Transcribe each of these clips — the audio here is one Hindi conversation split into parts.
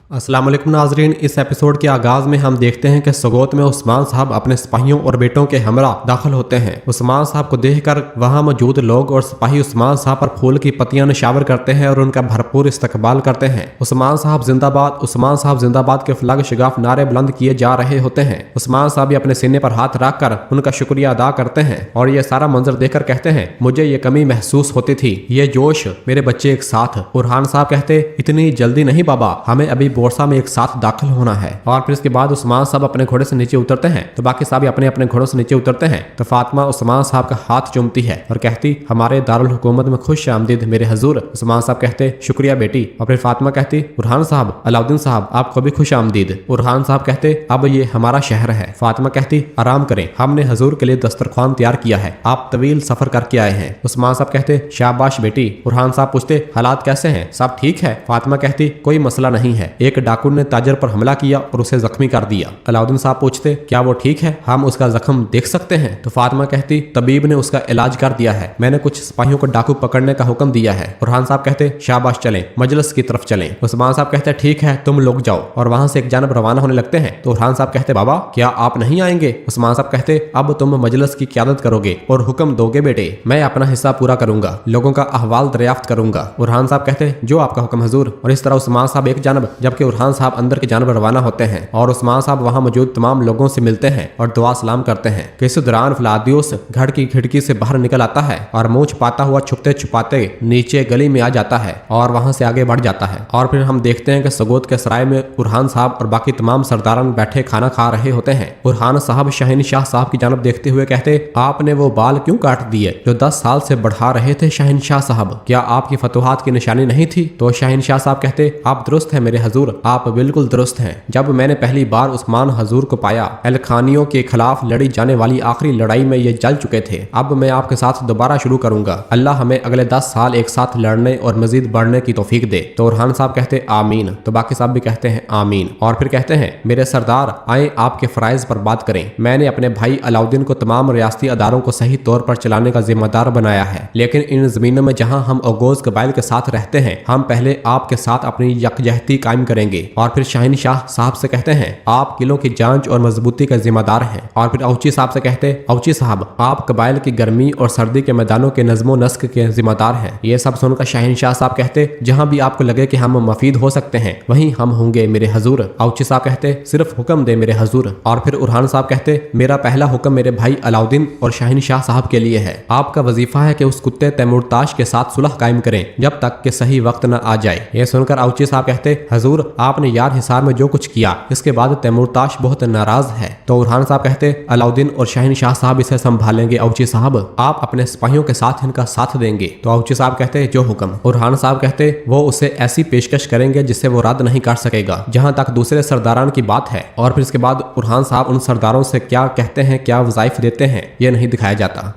अस्सलाम वालेकुम नाजरीन। इस एपिसोड के आगाज में हम देखते हैं कि सगोत में उस्मान साहब अपने सिपाहियों और बेटों के हमरा दाखिल होते हैं। उस्मान साहब को देखकर वहां मौजूद लोग और सिपाही उस्मान साहब पर फूल की पत्तियां निशावर करते हैं और उनका भरपूर इस्तकबाल करते हैं। उस्मान साहब जिंदाबाद, उस्मान साहब जिंदाबाद के फ्लग शिगाफ नारे बुलंद किए जा रहे होते हैं। उस्मान साहब भी अपने सीने पर हाथ रख कर उनका शुक्रिया अदा करते हैं और ये सारा मंजर देखकर कहते हैं, मुझे ये कमी महसूस होती थी, ये जोश, मेरे बच्चे एक साथ। बुरहान साहब कहते, इतनी जल्दी नहीं बाबा, हमें अभी बोरसा में एक साथ दाखिल होना है। और फिर इसके बाद उस्मान साहब अपने घोड़े से नीचे उतरते हैं तो बाकी साहब अपने अपने घोड़ों से नीचे उतरते हैं तो फातिमा उस्मान साहब का हाथ चूमती है और कहती, हमारे दारुल हुकूमत में खुश आमदीद मेरे हजूर। उस्मान साहब कहते, शुक्रिया बेटी। और फिर फातिमा कहती, बुरहान साहब, अलाउद्दीन साहब, आपको भी खुश आमदीद। बुरहान साहब कहते, अब ये हमारा शहर है। फातिमा कहती, आराम करें, हमने हजूर के लिए दस्तरखान तैयार किया है, आप तवील सफर करके आए हैं। उस्मान साहब कहते, शाबाश बेटी। बुरहान साहब पूछते, हालात कैसे हैं, सब ठीक है? फातिमा कहती, कोई मसला नहीं है, एक डाकू ने ताजर पर हमला किया और उसे जख्मी कर दिया। अलाउद्दीन साहब पूछते, क्या वो ठीक है, हम उसका जख्म देख सकते हैं? तो फातिमा कहती, तबीब ने उसका इलाज कर दिया है, मैंने कुछ सिपाहियों को डाकू पकड़ने का हुक्म दिया है। बुरहान साहब कहते, शाबाश, चलें, मजलिस की तरफ चलें। उस्मान साहब कहते, ठीक है, तुम लोग जाओ। और वहां से एक जानब रवाना होने लगते हैं तो बुरहान साहब कहते, बाबा क्या आप नहीं आएंगे? उस्मान साहब कहते, अब तुम मजलिस की क़यादत करोगे और हुक्म दोगे बेटे, मैं अपना हिस्सा पूरा करूंगा, लोगों का अहवाल दरियाफ्त करूंगा। बुरहान साहब कहते, जो आपका हुक्म हजूर। और इस तरह उस्मान साहब एक जानब जबकि बुरहान साहब अंदर की जानब रवाना होते हैं और उस्मान साहब वहां मौजूद तमाम लोगों से मिलते हैं और दुआ सलाम करते हैं कि इस दौरान फ्लादियोस घर की खिड़की से बाहर निकल आता है और मुंह छुपाता हुआ छुपते छुपाते नीचे गली में आ जाता है और वहां से आगे बढ़ जाता है। और फिर हम देखते हैं कि सगोत के सराय में बुरहान साहब और बाकी तमाम सरदारान बैठे खाना खा रहे होते हैं। बुरहान साहब शहनशाह साहब की जानब देखते हुए कहते, आपने वो बाल क्यों काट दिए जो 10 साल से बढ़ा रहे थे शहनशाह साहब, क्या आपकी फतुहात की निशानी नहीं थी? तो शहनशाह साहब कहते, आप दुरुस्त हैं मेरे हजूर, आप बिल्कुल दुरुस्त हैं। जब मैंने पहली बार उस्मान हजूर को पाया, अलखानियों के खिलाफ लड़ी जाने वाली आखिरी लड़ाई में ये जल चुके थे, अब मैं आपके साथ दोबारा शुरू करूंगा। अल्लाह हमें अगले 10 साल एक साथ लड़ने और मजीद बढ़ने की तौफीक दे। तो बुरहान साहब कहते, आमीन। तो बाकी साहब भी कहते हैं आमीन। और फिर कहते हैं, मेरे सरदार, आए आपके फराइज पर बात करें। मैंने अपने भाई अलाउद्दीन को तमाम रियासती अदारों को सही तौर पर चलाने का जिम्मेदार बनाया है, लेकिन इन जमीनों में जहाँ हम ओगोज कबाइल के साथ रहते हैं, हम पहले आपके साथ अपनी यकजहती कायम करेंगे। और फिर शहनशाह साहब से कहते हैं, आप किलों की जांच और मजबूती का जिम्मेदार हैं। और फिर औची साहब से कहते, औची साहब, आप कबाइल की गर्मी और सर्दी के मैदानों के नज़्मो नस्क के जिम्मेदार हैं। ये सब सुनकर शहनशाह साहब कहते, जहां भी आपको लगे कि हम मफीद हो सकते हैं वहीं हम होंगे मेरे हजूर। औची साहब कहते, सिर्फ हुक्म दे मेरे हजूर। और फिर बुरहान साहब कहते, मेरा पहला हुक्म मेरे भाई अलाउद्दीन और शहनशाह साहब के लिए है, आपका वजीफा है कि उस कुत्ते तैमूरताश के साथ सुलह कायम करें जब तक कि सही वक्त न आ जाए। ये सुनकर औची साहब कहते, हजूर, आपने यार हिसार में जो कुछ किया इसके बाद तैमूरताश बहुत नाराज है। तो बुरहान साहब कहते, अलाउद्दीन और शहनशाह साहब इसे संभालेंगे औची साहब, आप अपने सिपाहियों के साथ इनका साथ देंगे। तो औची साहब कहते, जो हुक्म। बुरहान साहब कहते, वो उसे ऐसी पेशकश करेंगे जिससे वो रद्द नहीं कर सकेगा जहां तक दूसरे सरदारान की बात है। और फिर इसके बाद बुरहान साहब उन सरदारों से क्या कहते हैं, क्या वज़ाइफ देते हैं, यह नहीं दिखाया जाता।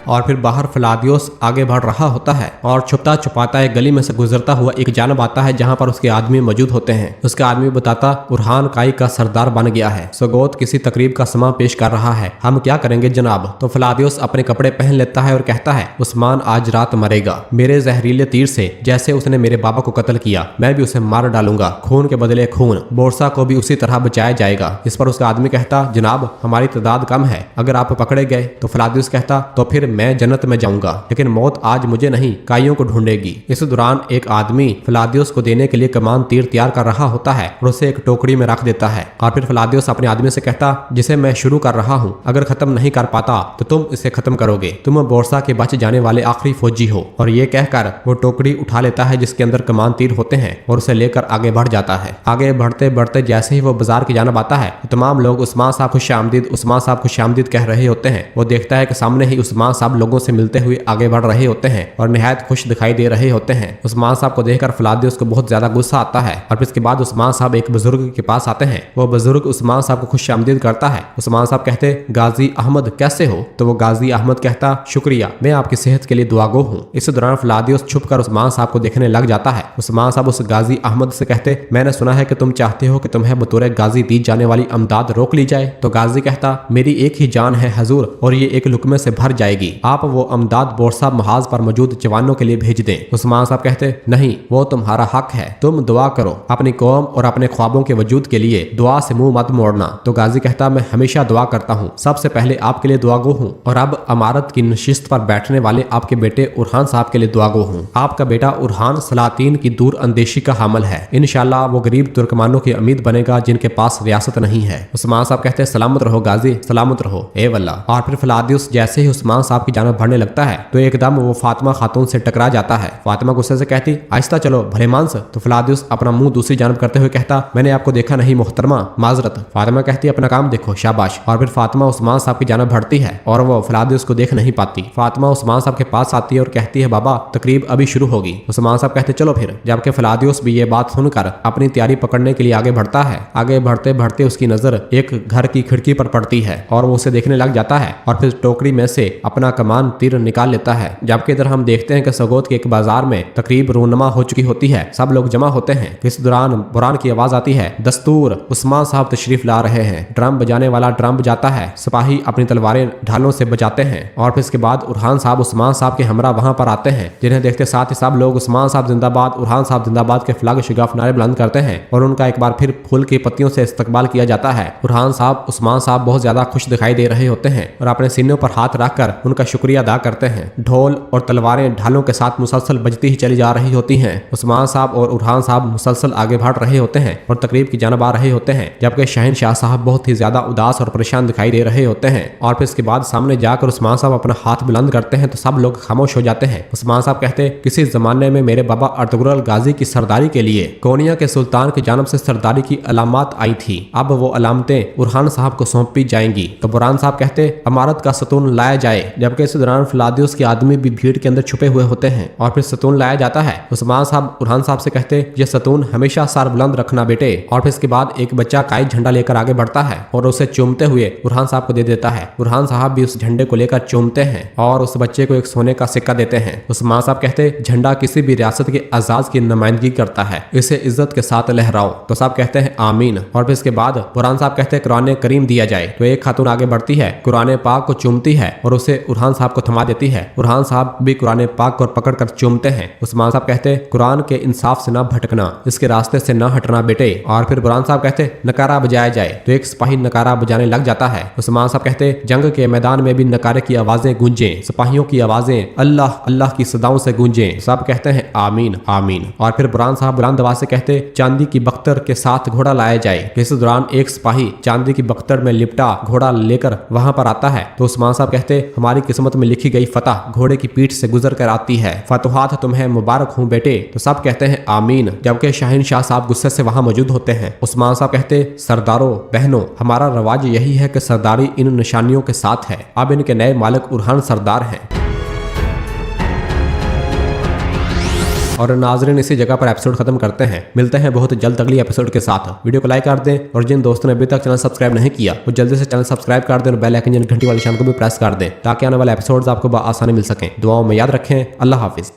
और फिर बाहर फ्लादियोस आगे बढ़ रहा होता है और छुपता छुपाता एक गली में से गुजरता हुआ एक जानब आता है जहां पर उसके आदमी मौजूद होते हैं। उसका आदमी बताता, बुरहान काई का सरदार बन गया है, सगोत किसी तकरीब का समा पेश कर रहा है, हम क्या करेंगे जनाब? तो फ्लादियोस अपने कपड़े पहन लेता है और कहता है, उस्मान आज रात मरेगा मेरे जहरीले तीर से, जैसे उसने मेरे बाबा को कत्ल किया मैं भी उसे मार डालूंगा, खून के बदले खून, बोरसा को भी उसी तरह बचाया जाएगा। इस पर उसका आदमी कहता, जनाब हमारी तादाद कम है, अगर आप पकड़े गए तो फ्लादियोस कहता, तो फिर मैं जन्नत में जाऊंगा, लेकिन मौत आज मुझे नहीं काइयों को ढूंढेगी। इस दौरान एक आदमी फ्लादियोस को देने के लिए कमान तीर तैयार कर रहा होता है और उसे एक टोकरी में रख देता है। और फिर फ्लादियोस अपने आदमी से कहता, जिसे मैं शुरू कर रहा हूँ, अगर खत्म नहीं कर पाता तो तुम इसे खत्म करोगे, तुम बोरसा के बच जाने वाले आखिरी फौजी हो। और ये कहकर वो टोकरी उठा लेता है जिसके अंदर कमान तीर होते हैं और उसे लेकर आगे बढ़ जाता है। आगे बढ़ते बढ़ते जैसे ही वो बाजार की जानब आता है तो तमाम लोग उस्मान साहब खुश आमदीद, उस्मान साहब खुश आमदीद कह रहे होते हैं। वो देखता है कि सामने ही उस्मान साहब लोगों से मिलते हुए आगे बढ़ रहे होते हैं और निहायत खुश दिखाई दे रहे होते हैं। उस्मान साहब को देखकर फ्लादियोस को बहुत ज्यादा गुस्सा आता है और फिर इसके बाद उस्मान साहब एक बुजुर्ग के पास आते हैं। वो बुजुर्ग उस्मान साहब को खुश आमदीद करता है। उस्मान साहब कहते, गाजी अहमद कैसे हो? तो वो गाजी अहमद कहता, शुक्रिया, मैं आपकी सेहत के लिए दुआगो हूँ। इस दौरान फ्लादियोस छुप कर उस्मान साहब को देखने लग जाता है। उस्मान साहब उस गाजी अहमद से कहते, मैंने सुना है कि तुम चाहते हो कि तुम्हें बतौर गाजी दी जाने वाली अमदाद रोक ली जाए। तो गाजी कहता, मेरी एक ही जान है हजूर और ये एक लुकमे से भर जाएगी। आप वो अमदाद बोरसा महाज पर मौजूद जवानों के लिए भेज दें। उस्मान साहब कहते नहीं, वो तुम्हारा हक है, तुम दुआ करो, अपनी कौम और अपने ख्वाबों के वजूद के लिए दुआ से मुंह मत मोड़ना। तो गाजी कहता मैं हमेशा दुआ करता हूँ, सबसे पहले आपके लिए दुआगो हूँ और अब अमारत की नशिस्त पर बैठने वाले आपके बेटे उरहान साहब के लिए दुआगो हूँ। आपका बेटा उरहान सलातीन की दूर अंदेशी का हामिल है, इंशाल्लाह वो गरीब तुर्कमानों की उम्मीद बनेगा जिनके पास रियासत नहीं है। उस्मान साहब कहते हैं सलामत रहो गाजी, सलामत रहो ए वल्ला। और फिर फलादियुस जैसे ही उस्मान साहब की जानब बढ़ने लगता है तो एकदम वो फातिमा खातून से टकरा जाता है। फातिमा गुस्से से कहती आहिस्ता चलो भले मानस। तो फलादियुस अपना मुंह दूसरी जानब करते हुए कहता मैंने आपको देखा नहीं मोहतरमा, माजरत। फातिमा कहती अपना काम देखो, शाबाश। और फिर फातिमा उस्मान साहब की जानब बढ़ती है और वो फलादियुस को देख नहीं पाती। फातिमा उस्मान साहब के पास आती है और कहती है बाबा तकरीब अभी शुरू होगी। उस्मान साहब कहते चलो फिर। जबकि फलादियुस भी ये बात सुनकर अपनी तैयारी पकड़ने के लिए आगे बढ़ता है। आगे बढ़ते बढ़ते उसकी नजर एक घर की खिड़की पर पड़ती है और वो उसे देखने लग जाता है और फिर टोकरी में से अपना कमान तीर निकाल लेता है। जबकि इधर हम देखते हैं कि सगोत के एक बाजार में तकरीब रूनमा हो चुकी होती है, सब लोग जमा होते हैं। इस दौरान बुरान की आवाज आती है दस्तूर, उस्मान साहब तशरीफ ला रहे हैं। ड्रम बजाने वाला ड्रम बजाता है, सिपाही अपनी तलवारें ढालों से बचाते हैं और फिर इसके बाद उरहान साहब उस्मान साहब के हमरा वहां पर आते हैं, जिन्हें देखते साथ ही सब लोग उस्मान साहब जिंदाबाद, उरहान साहब जिंदाबाद के फ्लैग शिगाफ नारे बुलंद करते हैं और उनका एक बार फिर फूल की पत्तियों से इस्तकबाल किया जाता है। उरहान साहब उस्मान साहब बहुत ज्यादा खुश दिखाई दे रहे होते हैं और अपने सीनों पर हाथ रखकर उनका शुक्रिया अदा करते हैं। ढोल और तलवारें ढालों के साथ मुसलसल बजती ही चली जा रही होती हैं। उस्मान साहब और उरहान साहब मुसलसल आगे बढ़ रहे होते हैं और तकरीब की जानब आ रहे होते हैं, जबकि शहनशाह साहब बहुत ही ज्यादा उदास और परेशान दिखाई दे रहे होते हैं। और फिर इसके बाद सामने जाकर उस्मान साहब अपना हाथ बुलंद करते हैं तो सब लोग खामोश हो जाते हैं। उस्मान साहब कहते किसी जमाने में मेरे बाबा अर्तुगरुल गाजी की सरदारी के लिए कोनिया के सुल्तान की जानब से सरदारी की अलामत आई थी, अब वो अलामतें उरहान साहब को सौंपी जाएंगी। तो बुरहान साहब कहते अमारत का सतून लाया जाए, जबकि इस दौरान फलादियुस के आदमी भी भीड़ के अंदर छुपे हुए होते हैं और फिर सतून लाया जाता है। उस्मान साहब उरहान साहब से कहते ये सतून हमेशा सर बुलंद रखना बेटे। और फिर इसके बाद एक बच्चा कायद झंडा लेकर आगे बढ़ता है और उसे चूमते हुए उरहान साहब को दे देता है। उरहान साहब भी उस झंडे को लेकर चूमते हैं और उस बच्चे को एक सोने का सिक्का देते हैं। उस्मान साहब कहते झंडा किसी भी रियासत के आजाद की नुमाइंदगी करता है, इसे इज्जत के साथ लहराओ। तो सब कहते हैं आमीन। और फिर इसके बाद बुरहान साहब कहते हैं कुरान करीम दिया जाए। तो एक खातून आगे बढ़ती है, कुरान पाक को चूमती है और उसे उरहान साहब को थमा देती है। उरहान साहब भी कुरान पाक को पकड़कर चूमते हैं। उस्मान साहब कहते कुरान के इंसाफ से ना भटकना, इसके रास्ते से ना हटना बेटे। और फिर बुरहान साहब कहते नकारा बजाया जाए। तो एक सिपाही नकारा बजाने लग जाता है। उस्मान साहब कहते जंग के मैदान में भी नकारे की आवाजें गूंजें, सिपाहियों की आवाजें अल्लाह अल्लाह की सदाओं से गूंजें। सब कहते हैं आमीन आमीन। और फिर बुरहान साहब बुलंद आवाज से कहते चांदी की बख्तर के साथ घोड़ा लाया जाए। इस दौरान एक सिपाही चांदी की बख्तर में लिपटा घोड़ा लेकर वहां पर आता है। तो उस्मान साहब कहते हमारी किस्मत में लिखी गई फतह घोड़े की पीठ से गुजर कर आती है, फतुहात तुम्हें मुबारक हूँ बेटे। तो सब कहते हैं आमीन, जबकि शहनशाह साहब गुस्से से वहां मौजूद होते हैं। उस्मान साहब कहते सरदारों बहनों, हमारा रवाज यही है कि सरदारी इन निशानियों के साथ है, अब इनके नए मालिक उरहान सरदार हैं। और नाजरीन इसी जगह पर एपिसोड खत्म करते हैं, मिलते हैं बहुत जल्द अगली एपिसोड के साथ। वीडियो को लाइक कर दें और जिन दोस्तों ने अभी तक चैनल सब्सक्राइब नहीं किया वो जल्दी से चैनल सब्सक्राइब कर दें और बेल आइकन घंटी वाले निशान को भी प्रेस कर दें ताकि आने वाले एपिसोड्स आपको आसानी मिल सकें। दुआओं में याद रखें। अल्लाह हाफिज।